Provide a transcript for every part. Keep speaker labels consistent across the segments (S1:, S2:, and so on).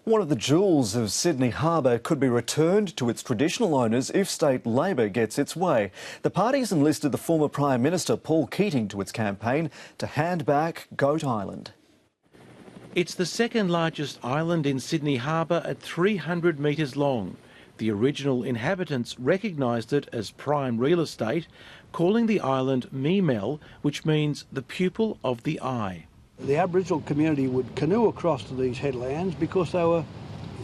S1: One of the jewels of Sydney Harbour could be returned to its traditional owners if state Labor gets its way. The party's enlisted the former Prime Minister Paul Keating to its campaign to hand back Goat Island.
S2: It's the second largest island in Sydney Harbour at 300 metres long. The original inhabitants recognised it as prime real estate, calling the island Meemel, which means the pupil of the eye.
S3: The Aboriginal community would canoe across to these headlands because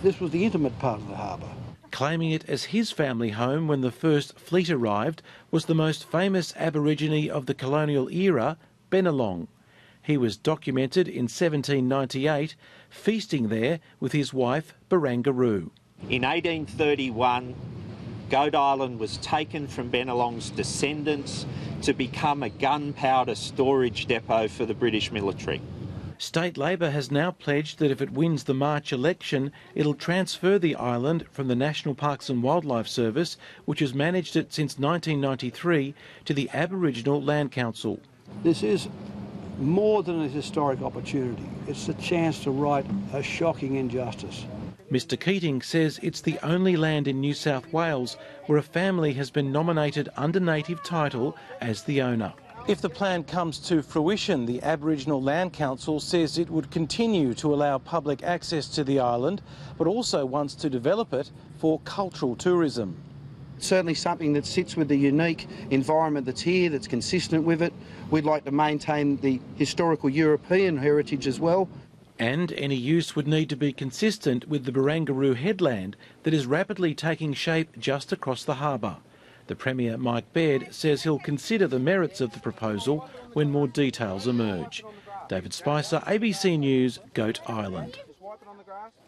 S3: this was the intimate part of the harbour.
S2: Claiming it as his family home when the first fleet arrived was the most famous Aborigine of the colonial era, Bennelong. He was documented in 1798, feasting there with his wife, Barangaroo.
S4: In 1831, Goat Island was taken from Bennelong's descendants to become a gunpowder storage depot for the British military.
S2: State Labor has now pledged that if it wins the March election, it'll transfer the island from the National Parks and Wildlife Service, which has managed it since 1993, to the Aboriginal Land Council.
S3: This is more than a historic opportunity. It's a chance to right a shocking injustice.
S2: Mr Keating says it's the only land in New South Wales where a family has been nominated under native title as the owner. If the plan comes to fruition, the Aboriginal Land Council says it would continue to allow public access to the island, but also wants to develop it for cultural tourism.
S5: Certainly something that sits with the unique environment that's here, that's consistent with it. We'd like to maintain the historical European heritage as well.
S2: And any use would need to be consistent with the Barangaroo headland that is rapidly taking shape just across the harbour. The Premier, Mike Baird, says he'll consider the merits of the proposal when more details emerge. David Spicer, ABC News, Goat Island.